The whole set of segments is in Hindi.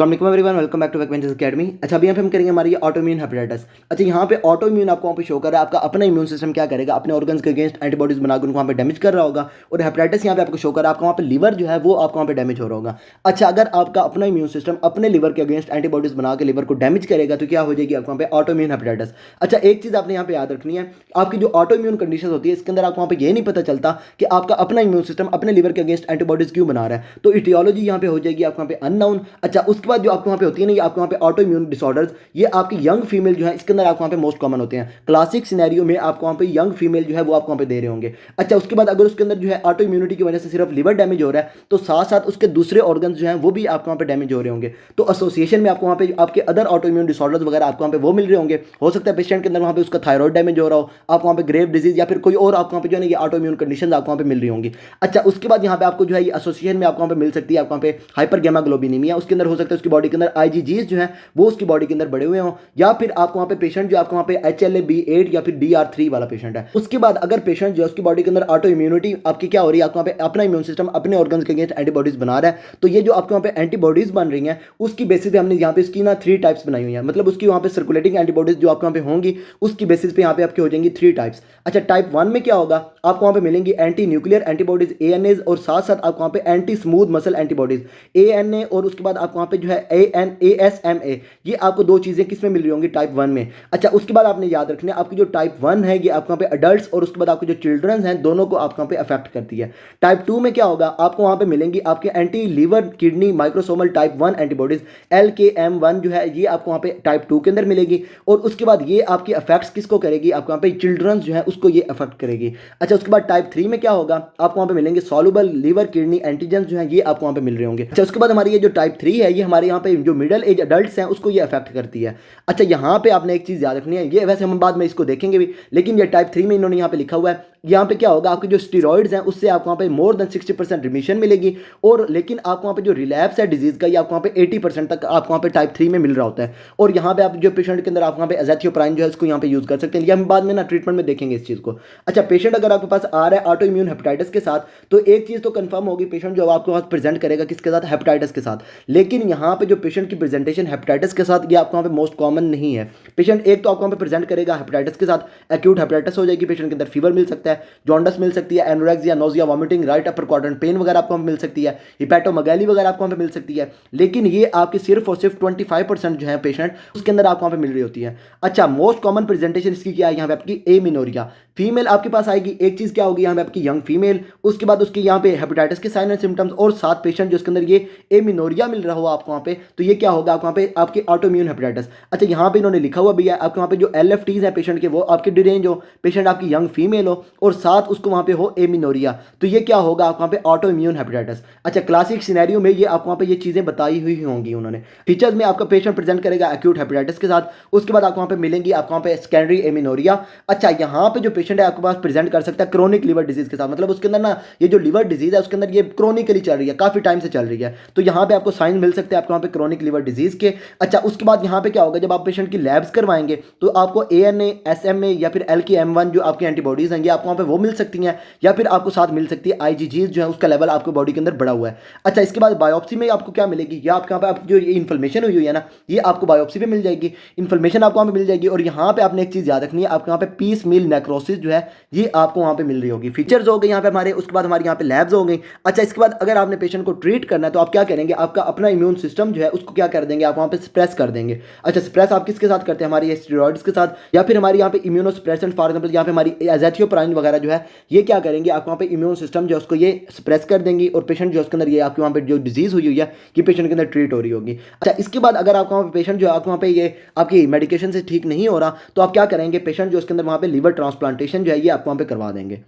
Everyone welcome back to Ventures Academy. अच्छा, अभी यहाँ पे हम करेंगे हमारी ऑटोइम्यून हेपेटाइटिस। अच्छा, यहाँ पे ऑटोइम्यून आपको वहाँ पे शो कर रहा है, आपका अपना इम्यून सिस्टम क्या करेगा, अपने ऑर्गन्स के अगेंस्ट एंटीबॉडीज बनाकर उनको वहाँ पे डैमेज कर रहा होगा। और हेपेटाइटिस यहाँ पे आपको शो कर रहा है, आपका वहाँ पे लीवर जो है वो आपका वहाँ पे डैमेज हो रहा होगा। अच्छा, अगर आपका अपना इम्यून सिस्टम अपने लीवर के अगेंस्ट एंटीबॉडीज बना के लीवर को डैमेज करेगा तो क्या हो जाएगी आपको वहाँ पे ऑटोइम्यून हेपेटाइटिस। अच्छा, एक चीज़ आपने यहाँ पे याद रखनी है, आपकी जो ऑटोइम्यून कंडीशन होती है इसके अंदर आपको वहाँ पे ये नहीं पता चलता कि आपका अपना इम्यून सिस्टम अपने लीवर के अगेंस्ट एंटीबॉडीज क्यों बना रहा है, तो इटियोलॉजी यहाँ पे हो जाएगी आपको वहाँ पे अननाउन। अच्छा, उसके बाद जो आपको वहाँ पे होती है ना, ये आपको वहाँ पे ऑटो इम्यून डिसऑर्डर्स, ये आपकी यंग फीमेल जो है इसके अंदर आपको वहाँ पे मोस्ट कॉमन होते हैं। क्लासिक सिनेरियो में आपको वहाँ पे यंग फीमेल जो है वो आपको वहाँ पे दे रहे होंगे। अच्छा, उसके बाद अगर उसके अंदर जो है ऑटो इम्यूनिटी की वजह से सिर्फ लिवर डैमेज हो रहा है तो साथ साथ उसके दूसरे ऑर्गन्स जो हैं वो भी आपको वहाँ पे डैमेज हो रहे होंगे। तो एसोसिएशन में आपको वहाँ पे आपके अदर ऑटो इम्यून डिसऑर्डर्स वगैरह आपको वहाँ पे वो मिल रहे होंगे। हो सकता है पेशेंट के अंदर वहाँ पे उसका थायराइड डैमेज हो रहा हो, आपको वहाँ पे ग्रेव डिजीज या फिर कोई और आपको वहाँ पे जो है ना ये ऑटो इम्यून कंडीशन आपको वहाँ पे मिल रही होंगी। अच्छा, उसके बाद यहाँ पे आपको जो है ये एसोसिएशन में आपको वहाँ पे मिल सकती है, आपको वहाँ पे हाइपरगेमाग्लोबिनीमिया, उसके अंदर हो सकता है उसकी बॉडी के अंदर आईजीजीज जो है वो उसकी बॉडी के अंदर बढ़े हुए हों, या फिर आपको वहाँ पे पेशेंट जो आपको वहाँ पे HLA-B8 या फिर DR3 वाला पेशेंट है। उसके बाद अगर पेशेंट जो उसकी बॉडी के अंदर ऑटो इम्यूनिटी आपकी क्या हो रही है, आपको वहाँ पे अपना इम्यून सिस्टम अपने ऑर्गन्स के अगेंस्ट एंटीबॉडीज बना रहा है, तो ये जो आपके वहाँ पे एंटीबॉडीज बन रही हैं उसकी बेसिस पे हमने यहाँ पे इसकी ना 3 टाइप्स बनाई हुई है। मतलब उसकी वहाँ पे सर्कुलेटिंग एंटीबॉडीज जो आपके वहाँ पे होंगी उसकी बेसिस पे यहाँ पे आपकी हो जाएंगी 3 टाइप्स। अच्छा, टाइप 1 में क्या होगा, आपको वहाँ पे मिलेंगी एंटी न्यूक्लियर एंटीबॉडीज ANAs, और साथ साथ आपको वहाँ पे anti smooth muscle antibodies ANA, और उसके बाद आपको वहाँ पे जो है ASMA। ये आपको दो चीज़ें किस में मिल रही होंगी, टाइप 1 में। अच्छा, उसके बाद आपने याद रखना है आपकी जो टाइप 1 है ये आपको वहाँ पे अडल्ट्स और उसके बाद आपके जो चिल्ड्रंस हैं दोनों को आपको वहाँ पे अफेक्ट करती है। टाइप 2 में क्या होगा, आपको वहाँ पे मिलेंगी आपके anti liver kidney microsomal type 1 antibodies LKM1 जो है ये आपको वहाँ पे टाइप 2 के अंदर मिलेगी। और उसके बाद ये आपकी अफेक्ट्स किसको करेगी, आपको वहाँ पे चिल्ड्रंस जो है उसको ये अफेक्ट करेगी। अच्छा, उसके बाद टाइप 3 में क्या होगा, आपको वहाँ पे मिलेंगे सॉल्युबल लीवर किडनी एंटीजन जो है ये आपको वहाँ पे मिल रहे होंगे। अच्छा, उसके बाद हमारी ये जो टाइप 3 है ये हमारे यहाँ पे जो मिडिल एज अडल्ट्स हैं उसको ये अफेक्ट करती है। अच्छा, यहाँ पे आपने एक चीज़ याद रखनी है, ये वैसे हम बाद में इसको देखेंगे भी, लेकिन ये टाइप 3 में इन्होंने यहाँ पे लिखा हुआ है, यहाँ पे क्या होगा आपके जो स्टीरॉइड्स हैं उससे आपको वहाँ पे मोर देन 60% रिमिशन मिलेगी। और लेकिन आपको वहाँ पे जो रिलैप्स है डिजीज़ का ये आपको वहाँ पे 80% तक आपको वहाँ पे टाइप 3 में मिल रहा होता है। और यहाँ पे आप जो पेशेंट के अंदर आप वहाँ पे एज़ैथियोप्राइन जो है उसको यहाँ पे यूज़ कर सकते हैं, या हम बाद में ना ट्रीटमेंट में देखेंगे इस चीज़ को। अच्छा, पेशेंट अगर आपके पास आ रहा है ऑटो इम्यून हेपेटाइटिस के साथ तो एक चीज़ तो कंफर्म होगी, पेशेंट जो आपके पास प्रेजेंट करेगा किसके साथ, हेपेटाइटिस के साथ। लेकिन यहाँ पे जो पेशेंट की प्रेजेंटेशन हेपेटाइटिस के साथ ये आपको वहाँ पे मोस्ट कॉमन नहीं है। पेशेंट एक तो आपको वहाँ पे प्रेजेंट करेगा हेपेटाइटिस के साथ, एक्यूट हेपेटाइटिस हो जाएगी, पेशेंट के अंदर फीवर मिल सकता है, जॉन्डिस मिल सकती है, anorexia, nausea, vomiting, right upper quadrant pen वगैरह आपको मिल सकती है, हिपैटोमेगाली वगैरह आपको वहाँ पे मिल सकती है। लेकिन ये आपकी सिर्फ और सिर्फ 25% जो है पेशेंट उसके अंदर आपको वहाँ पे मिल रही होती है। अच्छा, मोस्ट कॉमन प्रेजेंटेशन इसकी क्या है, यहाँ पे आपकी एमिनोरिया फीमेल आपके पास आएगी। एक चीज़ क्या होगी यहाँ पे आपकी यंग फीमेल, उसके बाद उसके यहाँ पे हेपेटाइटिस के साइन एंड सिम्टम्स, और 7 पेशेंट जो इसके अंदर ये एमिनोरिया मिल रहा हो आपको वहाँ पे, तो ये क्या होगा आपको वहाँ पे आपकी ऑटोइम्यून हेपेटाइटिस। अच्छा, यहाँ पे इन्होंने लिखा हुआ भी है आपके वहाँ पे जो LFTs हैं पेशेंट के वो आपके डिरेंज हो, पेशेंट आपकी यंग फीमेल हो, और साथ उसको वहाँ पे हो एमिनोरिया, तो ये क्या होगा आपको वहाँ पे ऑटोइम्यून हेपेटाइटिस। अच्छा, क्लासिक सिनेरियो में ये आपको वहाँ पे ये चीज़ें बताई हुई होंगी उन्होंने। फीचर्स में आपका पेशेंट प्रेजेंट करेगा एक्यूट हेपेटाइटिस के साथ, उसके बाद आपको वहाँ पे मिलेंगी आपको वहाँ पे सेकेंडरी एमिनोरिया। अच्छा, यहाँ पे जो पेशेंट है आपके पास प्रेजेंट कर सकता है क्रोनिक लिवर डिजीज के साथ, मतलब उसके अंदर ना ये जो लिवर डिजीज है उसके अंदर ये क्रोनिकली चल रही है, काफी टाइम से चल रही है, तो यहाँ पे आपको साइन मिल सकते हैं आपको वहाँ पे क्रोनिक लिवर डिजीज के। अच्छा, उसके बाद यहाँ पे क्या होगा, जब आप पेशेंट की लैब्स करवाएंगे तो आपको ANA, SMA या फिर LKM1 जो आपकी एंटीबॉडीज हैं ये आपको वहाँ पे वो मिल सकती हैं, या फिर आपको साथ मिल सकती है IgGs जो है उसका लेवल आपको बॉडी के अंदर बढ़ा हुआ है। अच्छा, इसके बाद बायोप्सी में आपको क्या मिलेगी, या आपके यहाँ पे आपकी जो ये इन्फ्लेमेशन हुई है ना ये आपको बायोप्सी पे मिल जाएगी, इन्फ्लेमेशन आपको वहाँ पे मिल जाएगी। और यहाँ पे आपने एक चीज़ याद रखनी है, आपके यहाँ पे पीस मील नेक्रोसिस जो है ये आपको वहाँ पे मिल रही होगी। फीचर्स हो गए यहाँ पे हमारे, उसके बाद हमारे यहाँ पे लैब्स हो गई। अच्छा, इसके बाद अगर आपने पेशेंट को ट्रीट करना है तो आप क्या करेंगे, आपका अपना इम्यून सिस्टम जो है उसको क्या कर देंगे, आप वहाँ पे स्प्रेस कर देंगे। अच्छा, स्प्रेस आप किसके साथ करते हैं, हमारे स्टेरॉइड्स के साथ, या फिर हमारे यहाँ पे इम्यूनोस्प्रेसेंट, फॉर एग्जाम्पल यहाँ पे हमारी एज़ैथियोप्राइन वगैरह जो है ये क्या करेंगे, आप वहाँ पे इम्यून सिस्टम जो है उसको ये स्प्रेस कर देंगी, और पेशेंट जो उसके अंदर ये आपके वहाँ पे जो डिजीज हुई है ये पेशेंट के अंदर ट्रीट हो रही होगी। अच्छा, इसके बाद अगर आपका वहाँ पे पेशेंट जो है आपको वहाँ पे ये आपकी मेडिकेशन से ठीक नहीं हो रहा तो आप क्या करेंगे, पेशेंट जो उसके अंदर वहाँ पे लीवर ट्रांसप्लांटेशन जो है ये आपको वहाँ पे करवा देंगे।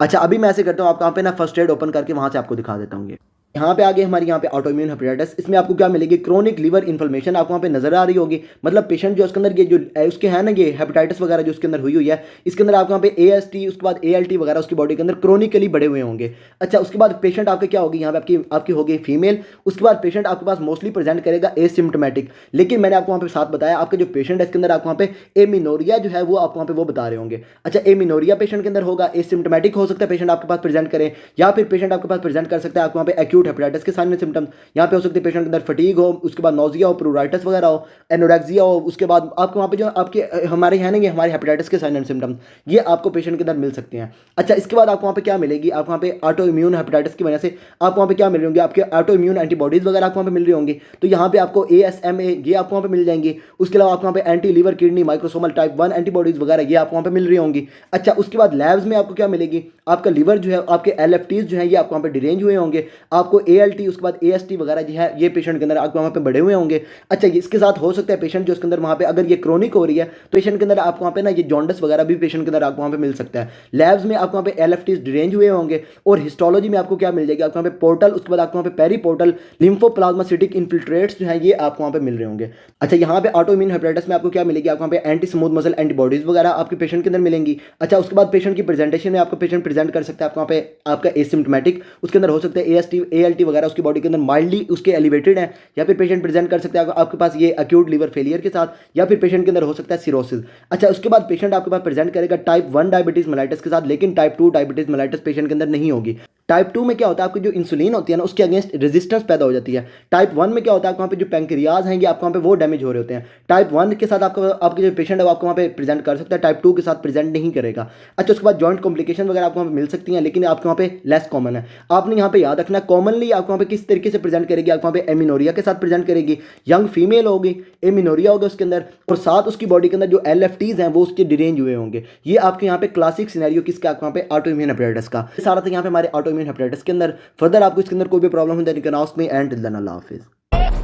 अच्छा, अभी मैं ऐसे करता हूँ, आपको वहाँ पे ना फर्स्ट एड ओपन करके वहाँ से आपको दिखा देता हूँ। यहाँ पे आगे हमारी यहाँ पे ऑटोइम्यून हेपेटाइटिस, इसमें आपको क्या मिलेगी, क्रोनिक लिवर इन्फ्लेमेशन आपको वहाँ पे नजर आ रही होगी। मतलब पेशेंट जो उसके अंदर ये जो उसके है ना ये हेपेटाइटिस वगैरह जो उसके अंदर हुई है इसके अंदर आपको वहाँ पे AST उसके बाद ALT वगैरह उसकी बॉडी के अंदर क्रोनिकली बढ़े हुए होंगे। अच्छा, उसके बाद पेशेंट आपके क्या होगी, यहाँ पे आपकी होगी फीमेल। उसके बाद पेशेंट आपके पास मोस्टली प्रेजेंट करेगा एसिम्टोमेटिक, लेकिन मैंने आपको वहाँ पे साथ बताया आपके जो पेशेंट है इसके अंदर आपको वहाँ पे एमिनोरिया जो है वो आपको वहाँ पे वो बता रहे होंगे। अच्छा, एमिनोरिया पेशेंट के अंदर होगा, एसिम्टोमेटिक हो सकता है पेशेंट आपके पास प्रेजेंट करे, या फिर पेशेंट आपके पास प्रेजेंट कर सकता है आपको वहाँ पे एक्यूट एक्यूट हेपेटाइटिस के साइन एंड सिम्टम्स, यहाँ पे हो सकते हैं पेशेंट के अंदर फटीग हो, उसके बाद नोजिया हो, प्रूराइटिस वगैरह हो, एनोरेक्सिया हो, उसके बाद आपको वहाँ पे जो आपके हमारे है ना ये हमारे हेपेटाइटिस के साइन एंड सिम्टम्स ये आपको पेशेंट के अंदर मिल सकते हैं। अच्छा, इसके बाद आपको वहाँ पे क्या मिलेगी, आप वहाँ पे ऑटो इम्यून हेपेटाइटिस की वजह से आपको वहाँ पे क्या मिल रही होंगी, आपके ऑटो इम्यून एंटीबॉडीज़ वगैरह आपको वहाँ पे मिल रही होंगी। तो यहाँ पे आपको ASMA ये आपको वहाँ पे मिल जाएंगी। उसके अलावा आपको वहाँ पे anti liver kidney microsomal type 1 antibodies वगैरह ये आपको वहाँ पे मिल रही होंगी। अच्छा, उसके बाद लैब्स में आपको क्या मिलेगी, आपका लीवर जो है, आपके LFTs जो है ये आपको वहाँ पे डिरेंज हुए होंगे, आपको ALT उसके बाद AST वगैरह जो है ये पेशेंट के अंदर आपको वहाँ पे बढ़े हुए होंगे। अच्छा, इसके साथ हो सकता है पेशेंट जो उसके अंदर वहाँ पे अगर ये क्रोनिक हो रही है तो पेशेंट के अंदर आपको वहाँ पे ना ये जॉन्डिस वगैरह भी पेशेंट के अंदर आपको वहाँ पे मिल सकता है। लैब्स में आपको वहाँ पे LFTs डिरेंज हुए होंगे और हिस्टोलॉजी में आपको क्या मिल जाएगी, आपको वहाँ पे पोर्टल, उसके बाद आपको वहाँ पे पेरी पोर्टल लिम्फोप्लाज्मासिटिक इन्फिल्ट्रेट्स जो है ये आपको वहाँ पे मिल रहे होंगे। अच्छा, यहाँ पे ऑटो इम्यून हेपेटाइटिस में आपको क्या मिलेगी, आपको वहाँ पे एंटी स्मूथ मसल एंटीबॉडीज वगैरह आपके पेशेंट के अंदर मिलेंगी। अच्छा, उसके बाद पेशेंट की प्रेजेंटेशन में आपको पेशेंट प्रेजेंट कर सकता है आपको वहाँ पे आपका एसिम्प्टोमेटिक, उसके अंदर हो सकता है AST ALT वगैरह उसकी बॉडी के अंदर माइल्डली उसके एलिवेटेड है, या फिर पेशेंट प्रेजेंट कर सकता है आपके पास ये एक्यूट लीवर फेलियर के साथ, या फिर पेशेंट के अंदर हो सकता है सिरोसिस। अच्छा, उसके बाद पेशेंट आपके पास प्रेजेंट करेगा टाइप 1 डायबिटीज मेलाइटिस के साथ, लेकिन टाइप 2 डायबिटीज मेलाइटिस पेशेंट के अंदर नहीं होगी। टाइप 2 में क्या होता है, आपकी जो इंसुलिन होती है ना उसके अगेंस्ट रेजिस्टेंस पैदा हो जाती है। टाइप 1 में क्या होता है, वहाँ पे जो पैंक्रियाज हैं ये आपको वहाँ पे वो डैमेज हो रहे होते हैं। टाइप 1 के साथ आपके जो पेशेंट है वो आपको वहाँ पे प्रेजेंट कर सकता है, टाइप 2 के साथ प्रेजेंट नहीं करेगा। अच्छा, उसके बाद जॉइंट कॉम्प्लिकेशन वगैरह आपको वहाँ पे मिल सकती हैं, लेकिन आपके वहाँ पे लेस कॉमन है। आपने यहाँ पे याद रखना कॉमनली आपको वहाँ पे किस तरीके से प्रेजेंट करेगी, आपको वहाँ पे एमिनोरिया के साथ प्रेजेंट करेगी, यंग फीमेल होगी, एमिनोरिया होगा उसके अंदर, और साथ उसकी बॉडी के अंदर जो LFTs हैं वो उसके डिरेंज हुए होंगे। ये आपके यहाँ पे क्लासिक सिनेरियो किसका, आपको वहाँ पे ऑटो इम्यून हेपेटाइटिस का सारा था यहाँ पे हमारे ऑटो इम्यून हेपेटाइटिस के अंदर। फर्दर आपको इसके अंदर कोई भी प्रॉब्लम हो then ask me and till then अल्लाह हाफिज़।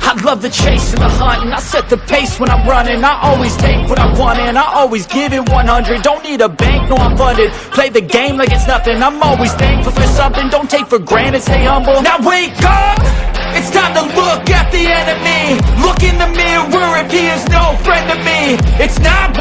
I love the chase and the hunt, and I set the pace when I'm running. I always take what I want and I always give it 100. Don't need a bank, no I'm funded. Play the game like it's nothing. I'm always thankful for something. Don't take for granted, stay humble. Now wake up, it's time to look at the enemy. Look in the mirror if he is no friend to me. It's not